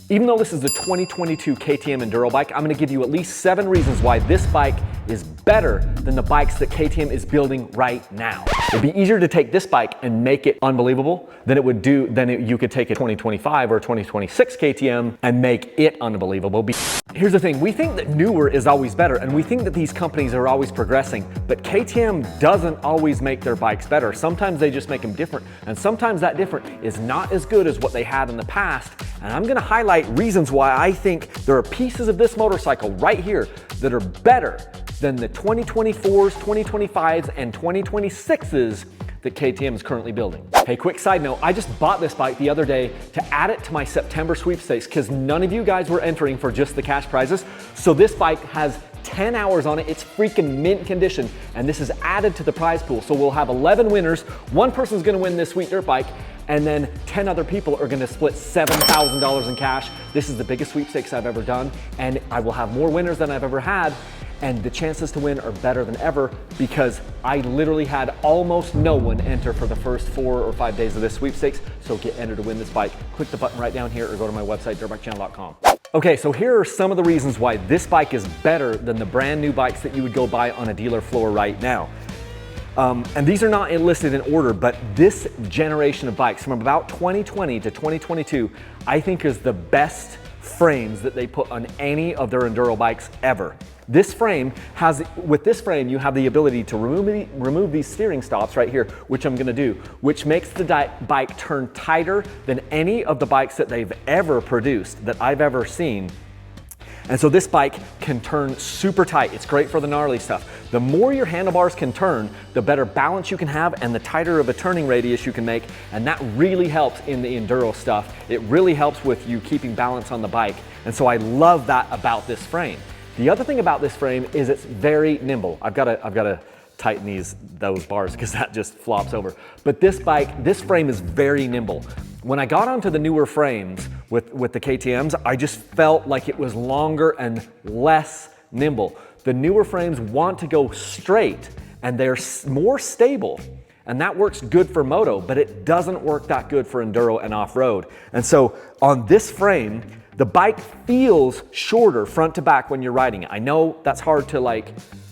Even though this is the 2022 KTM Enduro bike, I'm gonna give you at least 7 reasons why this bike is better than the bikes that KTM is building right now. It'd be easier to take this bike and make it unbelievable than you could take a 2025 or 2026 KTM and make it unbelievable. Here's the thing, we think that newer is always better, and we think that these companies are always progressing, but KTM doesn't always make their bikes better. Sometimes they just make them different, and sometimes that different is not as good as what they had in the past. And I'm gonna highlight reasons why I think there are pieces of this motorcycle right here that are better than the 2024s, 2025s, and 2026s that KTM is currently building. Hey, quick side note, I just bought this bike the other day to add it to my September sweepstakes because none of you guys were entering for just the cash prizes. So this bike has 10 hours on it. It's freaking mint condition, and this is added to the prize pool. So we'll have 11 winners. One person's gonna win this sweet dirt bike, and then 10 other people are gonna split $7,000 in cash. This is the biggest sweepstakes I've ever done, and I will have more winners than I've ever had, and the chances to win are better than ever because I literally had almost no one enter for the first 4 or 5 days of this sweepstakes. So get entered to win this bike. Click the button right down here or go to my website, dirtbikechannel.com. Okay, so here are some of the reasons why this bike is better than the brand new bikes that you would go buy on a dealer floor right now. And these are not listed in order, but this generation of bikes from about 2020 to 2022, I think is the best frames that they put on any of their enduro bikes ever. With this frame, you have the ability to remove these steering stops right here, which I'm gonna do, which makes the bike turn tighter than any of the bikes that they've ever produced, that I've ever seen. And so this bike can turn super tight. It's great for the gnarly stuff. The more your handlebars can turn, the better balance you can have and the tighter of a turning radius you can make. And that really helps in the enduro stuff. It really helps with you keeping balance on the bike. And so I love that about this frame. The other thing about this frame is it's very nimble. I've gotta tighten those bars because that just flops over. But this frame is very nimble. When I got onto the newer frames with the KTMs, I just felt like it was longer and less nimble. The newer frames want to go straight and they're more stable. And that works good for moto, but it doesn't work that good for enduro and off-road. And so on this frame, the bike feels shorter front to back when you're riding it. I know that's hard to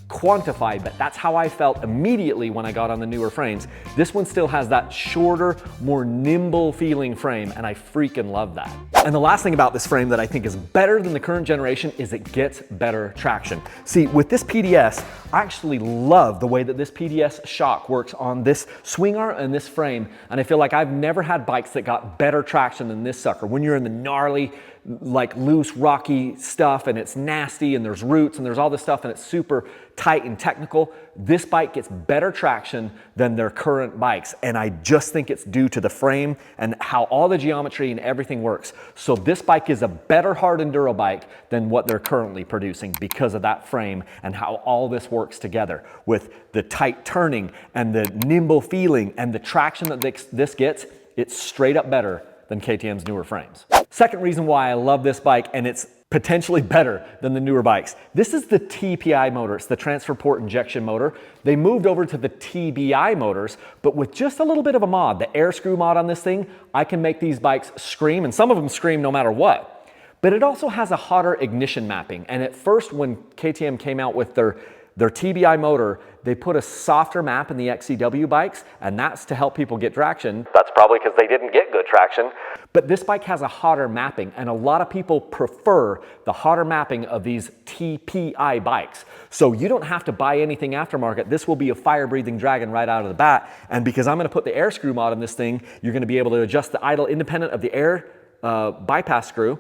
quantify, but that's how I felt immediately when I got on the newer frames. This one still has that shorter, more nimble feeling frame, and I freaking love that. And the last thing about this frame that I think is better than the current generation is it gets better traction. See, with this PDS, I actually love the way that this PDS shock works on this swing arm and this frame, and I feel like I've never had bikes that got better traction than this sucker. When you're in the gnarly, loose, rocky stuff and it's nasty and there's roots and there's all this stuff and it's super tight and technical, this bike gets better traction than their current bikes. And I just think it's due to the frame and how all the geometry and everything works. So this bike is a better hard enduro bike than what they're currently producing because of that frame and how all this works together with the tight turning and the nimble feeling and the traction that this gets. It's straight up better than KTM's newer frames. Second reason why I love this bike, and it's potentially better than the newer bikes. This is the TPI motor. It's the transfer port injection motor. They moved over to the TBI motors, but with just a little bit of a mod, the air screw mod on this thing, I can make these bikes scream, and some of them scream no matter what. But it also has a hotter ignition mapping. And at first, when KTM came out with their TBI motor, they put a softer map in the XCW bikes, and that's to help people get traction. That's probably because they didn't get good traction. But this bike has a hotter mapping, and a lot of people prefer the hotter mapping of these TPI bikes. So you don't have to buy anything aftermarket. This will be a fire-breathing dragon right out of the bat. And because I'm gonna put the air screw mod on this thing, you're gonna be able to adjust the idle independent of the air bypass screw,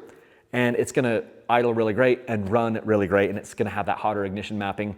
and it's gonna idle really great and run really great, and it's gonna have that hotter ignition mapping.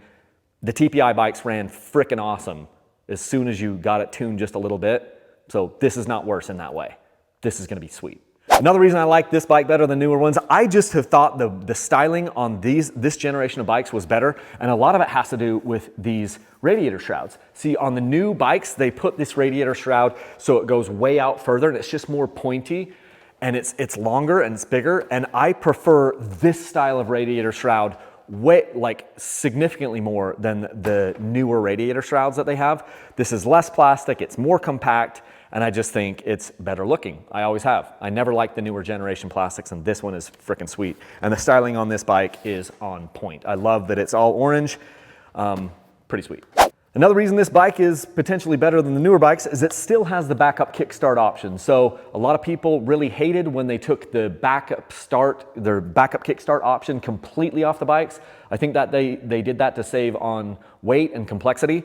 The TPI bikes ran frickin' awesome as soon as you got it tuned just a little bit. So this is not worse in that way. This is gonna be sweet. Another reason I like this bike better than newer ones, I just have thought the styling on this generation of bikes was better, and a lot of it has to do with these radiator shrouds. See, on the new bikes, they put this radiator shroud so it goes way out further and it's just more pointy, and it's longer and it's bigger, and I prefer this style of radiator shroud significantly more than the newer radiator shrouds that they have. This is less plastic, it's more compact, and I just think it's better looking. I always have. I never liked the newer generation plastics, and this one is freaking sweet. And the styling on this bike is on point. I love that it's all orange. Pretty sweet. Another reason this bike is potentially better than the newer bikes is it still has the backup kickstart option. So a lot of people really hated when they took the backup kickstart option completely off the bikes. I think that they did that to save on weight and complexity.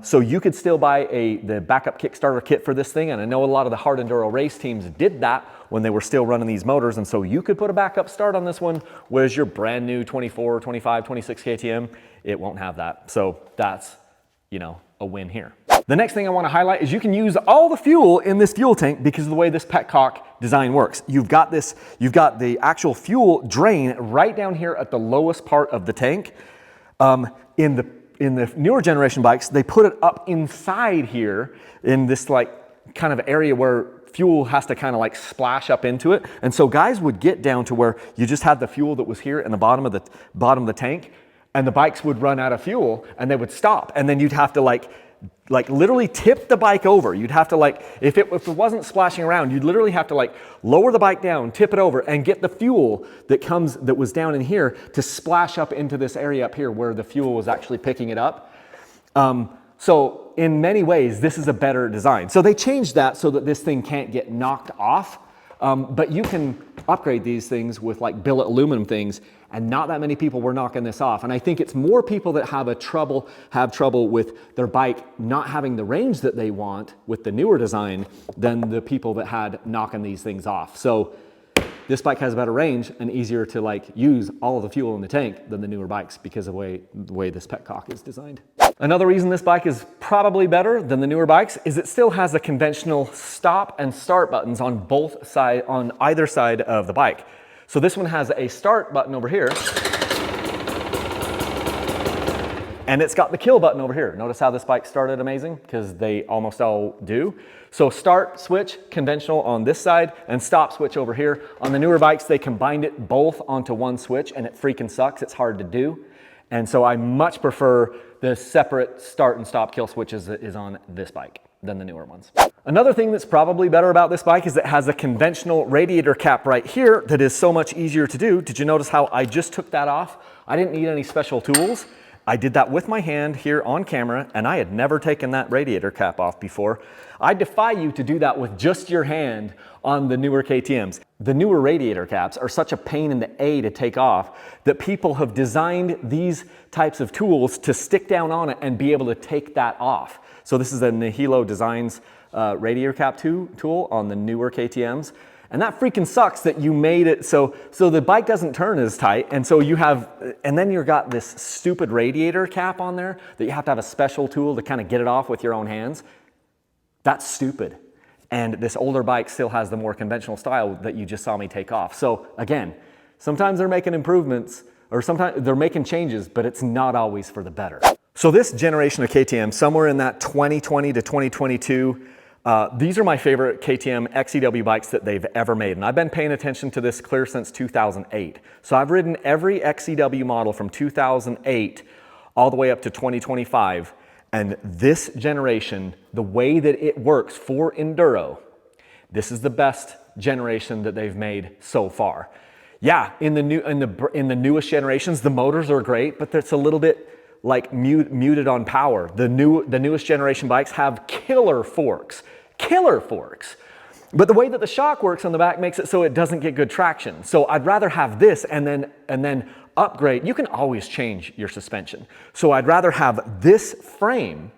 So you could still buy the backup Kickstarter kit for this thing, and I know a lot of the hard enduro race teams did that when they were still running these motors, and so you could put a backup start on this one, whereas your brand new 24, 25, 26 KTM, it won't have that. So that's, you know, a win here. The next thing I want to highlight is you can use all the fuel in this fuel tank because of the way this petcock design works. You've got the actual fuel drain right down here at the lowest part of the tank. In the newer generation bikes, they put it up inside here in this like kind of area where fuel has to kind of like splash up into it. And so guys would get down to where you just had the fuel that was here in the bottom of the tank, and the bikes would run out of fuel and they would stop. And then you'd have to like literally tip the bike over. You'd have to like, if it wasn't splashing around, you'd literally have to like lower the bike down, tip it over, and get the fuel that was down in here to splash up into this area up here where the fuel was actually picking it up. So in many ways, this is a better design. So they changed that so that this thing can't get knocked off. But you can upgrade these things with like billet aluminum things, and not that many people were knocking this off. And I think it's more people that have trouble with their bike not having the range that they want with the newer design than the people that had knocking these things off. So this bike has a better range and easier to like use all of the fuel in the tank than the newer bikes because of the way this petcock is designed. Another reason this bike is probably better than the newer bikes is it still has the conventional stop and start buttons on either side of the bike. So this one has a start button over here, and it's got the kill button over here. Notice how this bike started amazing? Because they almost all do. So start switch, conventional on this side, and stop switch over here. On the newer bikes, they combined it both onto one switch, and it freaking sucks. It's hard to do. And so I much prefer the separate start and stop kill switches that is on this bike than the newer ones. Another thing that's probably better about this bike is it has a conventional radiator cap right here that is so much easier to do. Did you notice how I just took that off? I didn't need any special tools. I did that with my hand here on camera, and I had never taken that radiator cap off before. I defy you to do that with just your hand on the newer KTMs. The newer radiator caps are such a pain in the A to take off that people have designed these types of tools to stick down on it and be able to take that off. So this is a Nihilo Designs radiator cap tool on the newer KTMs. And that freaking sucks that you made it so the bike doesn't turn as tight, and so and then you've got this stupid radiator cap on there that you have to have a special tool to kind of get it off with your own hands. That's stupid. And this older bike still has the more conventional style that you just saw me take off. So again, sometimes they're making improvements, or sometimes they're making changes, but it's not always for the better. So this generation of KTM, somewhere in that 2020 to 2022, these are my favorite KTM XEW bikes that they've ever made. And I've been paying attention to this clear since 2008. So I've ridden every XEW model from 2008 all the way up to 2025. And this generation, the way that it works for enduro, this is the best generation that they've made so far. Yeah, in the newest generations, the motors are great, but it's a little bit like muted on power. The newest generation bikes have killer forks. But the way that the shock works on the back makes it so it doesn't get good traction. So I'd rather have this and then upgrade. You can always change your suspension. So I'd rather have this frame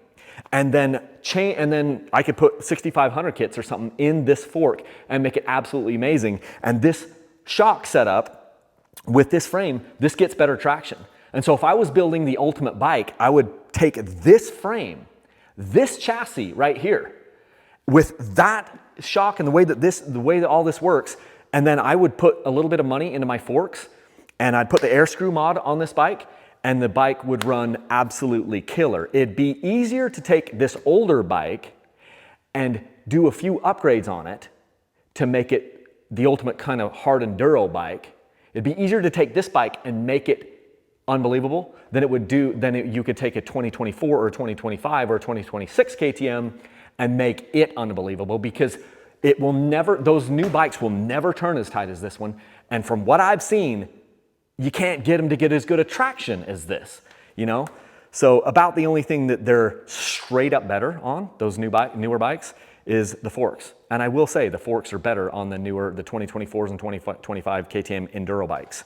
and then I could put 6500 kits or something in this fork and make it absolutely amazing. And this shock setup with this frame, this gets better traction. And so if I was building the ultimate bike, I would take this frame, this chassis right here, with that shock and the way that all this works, and then I would put a little bit of money into my forks, and I'd put the air screw mod on this bike, and the bike would run absolutely killer. It'd be easier to take this older bike and do a few upgrades on it to make it the ultimate kind of hard enduro bike. It'd be easier to take this bike and make it unbelievable than you could take a 2024 or 2025 or 2026 KTM and make it unbelievable, because it will never, those new bikes will never turn as tight as this one. And from what I've seen, you can't get them to get as good a traction as this, you know? So about the only thing that they're straight up better on, those newer bikes, is the forks. And I will say the forks are better on the 2024s and 2025 KTM Enduro bikes.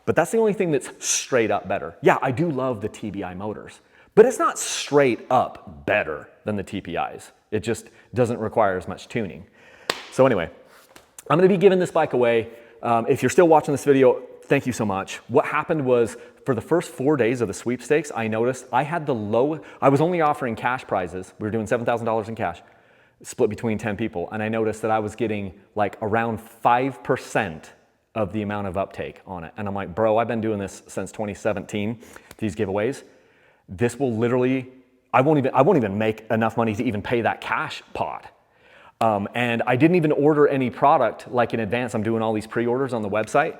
But that's the only thing that's straight up better. Yeah, I do love the TBI motors, but it's not straight up better than the TPIs. It just doesn't require as much tuning. So anyway, I'm gonna be giving this bike away. If you're still watching this video, thank you so much. What happened was, for the first 4 days of the sweepstakes, I noticed I had I was only offering cash prizes. We were doing $7,000 in cash, split between 10 people. And I noticed that I was getting like around 5% of the amount of uptake on it. And I'm like, bro, I've been doing this since 2017, these giveaways. This will literally, I won't even make enough money to even pay that cash pot. And I didn't even order any product like in advance. I'm doing all these pre-orders on the website.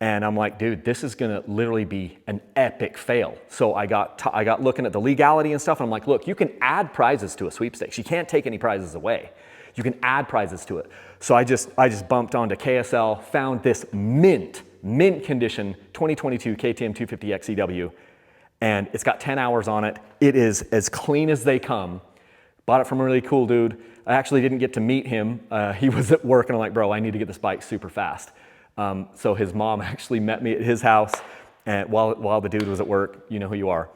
And I'm like, dude, this is gonna literally be an epic fail. So I got looking at the legality and stuff, and I'm like, look, you can add prizes to a sweepstakes. You can't take any prizes away. You can add prizes to it. So I just bumped onto KSL, found this mint condition 2022 KTM 250X EW, and it's got 10 hours on it. It is as clean as they come. Bought it from a really cool dude. I actually didn't get to meet him. He was at work, and I'm like, bro, I need to get this bike super fast. So his mom actually met me at his house, and while the dude was at work. You know who you are.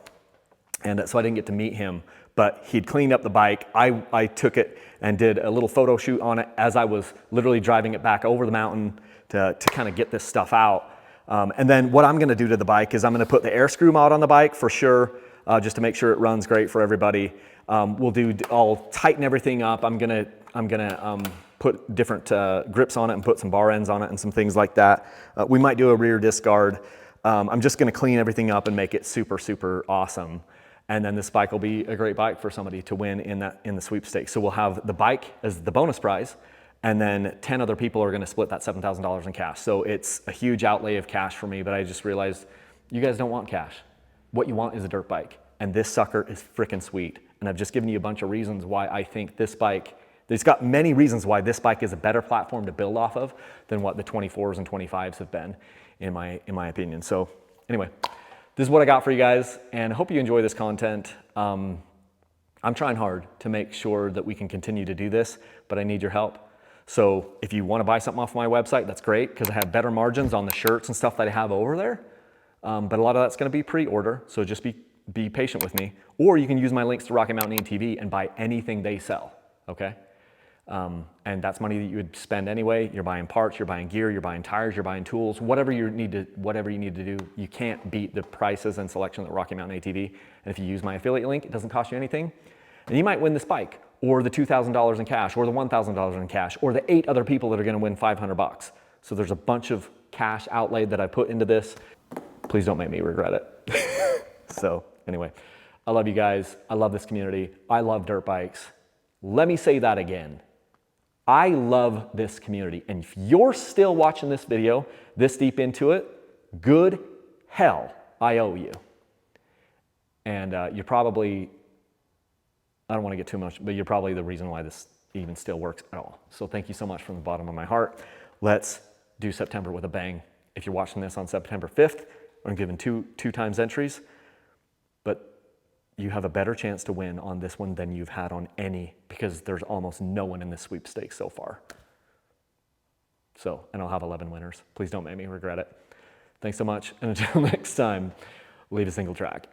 And so I didn't get to meet him, but he'd cleaned up the bike. I took it and did a little photo shoot on it as I was literally driving it back over the mountain to kind of get this stuff out. And then what I'm gonna do to the bike is I'm gonna put the air screw mod on the bike for sure, just to make sure it runs great for everybody. I'll tighten everything up. I'm gonna put different grips on it and put some bar ends on it and some things like that. We might do a rear disc guard. I'm just gonna clean everything up and make it super, super awesome. And then this bike will be a great bike for somebody to win in the sweepstakes. So we'll have the bike as the bonus prize, and then 10 other people are gonna split that $7,000 in cash. So it's a huge outlay of cash for me, but I just realized you guys don't want cash. What you want is a dirt bike. And this sucker is freaking sweet. And I've just given you a bunch of reasons why I think this bike, it's got many reasons why this bike is a better platform to build off of than what the 24s and 25s have been, in my opinion. So anyway, this is what I got for you guys, and I hope you enjoy this content. I'm trying hard to make sure that we can continue to do this, but I need your help. So if you want to buy something off my website, that's great, because I have better margins on the shirts and stuff that I have over there. But a lot of that's going to be pre-order, so just be patient with me. Or you can use my links to Rocky Mountain ATV and buy anything they sell, okay? And that's money that you would spend anyway. You're buying parts, you're buying gear, you're buying tires, you're buying tools, whatever you need to do. You can't beat the prices and selection at Rocky Mountain ATV. And if you use my affiliate link, it doesn't cost you anything. And you might win this bike, or the $2,000 in cash, or the $1,000 in cash, or the 8 other people that are gonna win 500 bucks. So there's a bunch of cash outlay that I put into this. Please don't make me regret it. So anyway, I love you guys. I love this community. I love dirt bikes. Let me say that again. I love this community. And if you're still watching this video this deep into it, good hell, I owe you. And you're probably, I don't want to get too much, but you're probably the reason why this even still works at all. So thank you so much from the bottom of my heart. Let's do September with a bang. If you're watching this on September 5th, I'm giving two times entries, but you have a better chance to win on this one than you've had on any, because there's almost no one in this sweepstakes so far. So, and I'll have 11 winners. Please don't make me regret it. Thanks so much, and until next time, leave a single track.